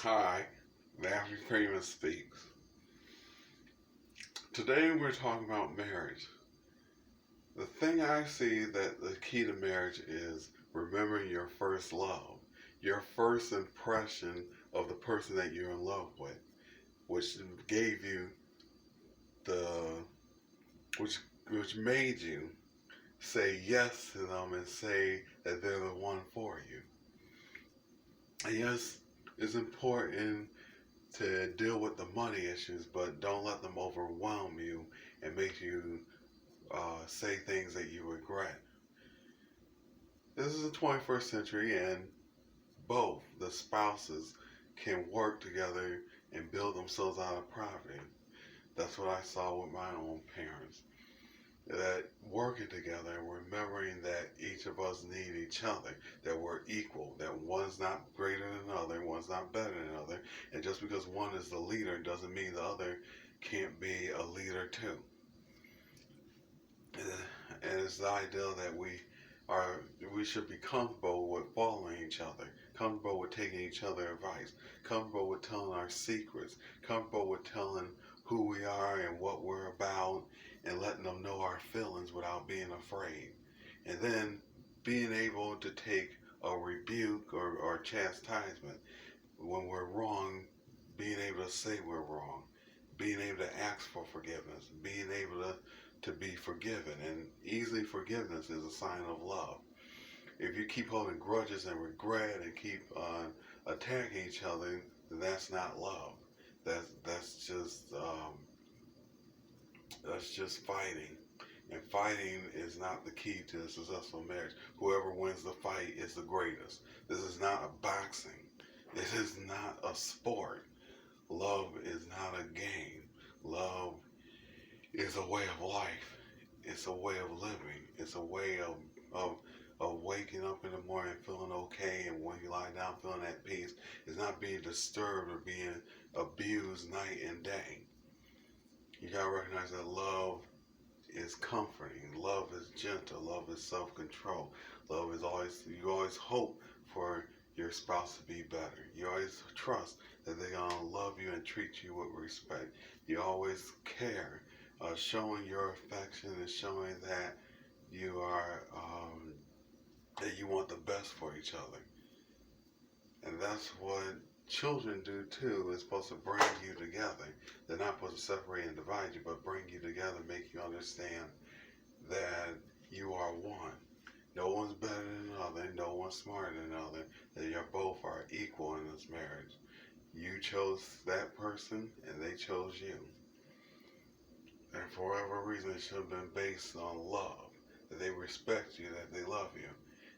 Hi, Matthew Primous speaks. Today we're talking about marriage. The thing I see that the key to marriage is remembering your first love, your first impression of the person that you're in love with, which gave you the, which, which made you say yes to them and say that they're the one for you. And yes, it's important to deal with the money issues, but don't let them overwhelm you and make you say things that you regret. This is the 21st century, and both the spouses can work together and build themselves out of poverty. That's what I saw with my own parents. That working together and remembering that each of us need each other, that we're equal, that one's not greater than the other, one's not better than the other, and just because one is the leader doesn't mean the other can't be a leader too. And it's the idea that are we should be comfortable with following each other, comfortable with taking each other advice, comfortable with telling our secrets, comfortable with telling who we are and what we're about, and letting them know our feelings without being afraid. And then being able to take a rebuke or chastisement when we're wrong, being able to say we're wrong, being able to ask for forgiveness, being able to be forgiven. And easily forgiveness is a sign of love. If you keep holding grudges and regret and keep attacking each other, then that's not love. That's just fighting. And fighting is not the key to a successful marriage. Whoever wins the fight is the greatest. This is not a boxing. This is not a sport. Love is not a game. Love is a way of life. It's a way of living. It's a way of waking up in the morning feeling okay, and when you lie down feeling at peace. It's not being disturbed or being abused night and day. You gotta recognize that love is comforting. Love is gentle. Love is self-control. Love is you always hope for your spouse to be better. You always trust that they're gonna love you and treat you with respect. You always care, showing your affection and showing that you are that you want the best for each other. And that's what children do too. It's supposed to bring you together. They're not supposed to separate and divide you, but bring you together, make you understand that you are one. No one's better than another. No one's smarter than another. That you both are equal in this marriage. You chose that person, and they chose you. And for whatever reason, it should have been based on love. That they respect you, that they love you.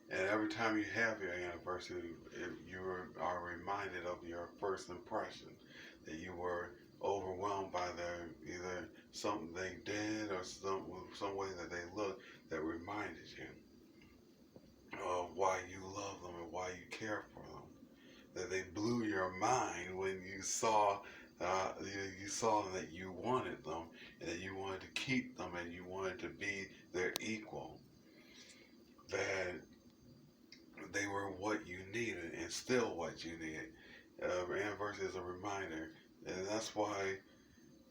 And every time you have your anniversary, you are reminded of your first impression. That you were overwhelmed by either something they did or some way that they looked that reminded you of why you love them and why you care for them. That they blew your mind when you saw that you wanted them and that you wanted to keep them and you wanted to be their equal. That they were what you needed and still what you needed. Anniversary is a reminder, and that's why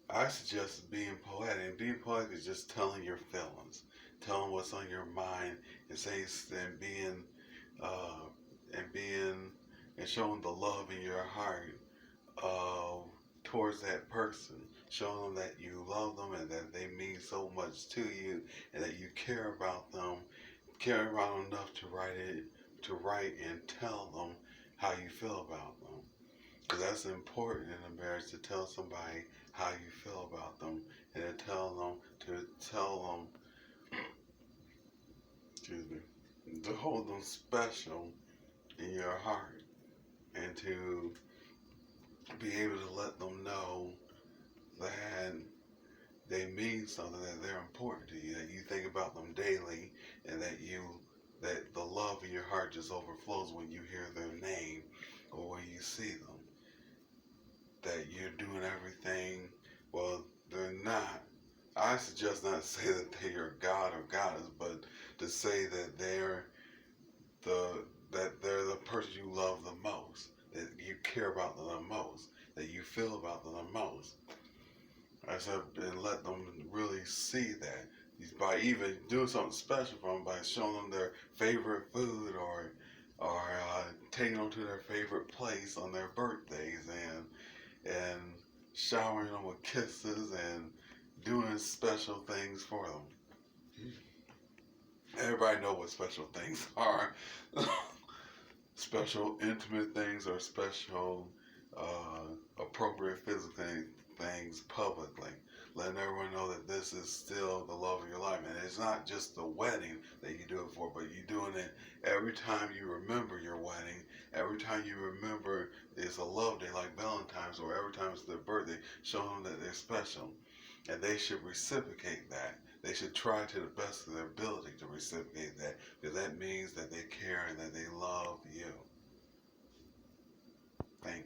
I suggest being poetic. And being poetic is just telling your feelings, telling what's on your mind, and saying uh, and being and showing the love in your heart uh, towards that person, showing them that you love them and that they mean so much to you, and that you care about them, care about them enough to write and tell them how you feel about them. Because that's important in a marriage, to tell somebody how you feel about them and to tell them, excuse me, to hold them special in your heart and to be able to let them know that they mean something, that they're important to you, that you think about them daily, and that the love in your heart just overflows when you hear their name or when you see them. That you're doing everything. Well, they're not. I suggest not to say that they are God or goddess, but to say that the they're the person you love the most. That you care about them the most, that you feel about them the most. I said, and let them really see that by even doing something special for them, by showing them their favorite food, or taking them to their favorite place on their birthdays, and showering them with kisses and doing special things for them. Everybody know what special things are. Special intimate things, or special appropriate physical things publicly, letting everyone know that this is still the love of your life. And it's not just the wedding that you do it for, but you're doing it every time you remember your wedding, every time you remember it's a love day like Valentine's, or every time it's their birthday, showing them that they're special. And they should reciprocate that. They should try to the best of their ability to reciprocate that, because that means that they care and that they love you.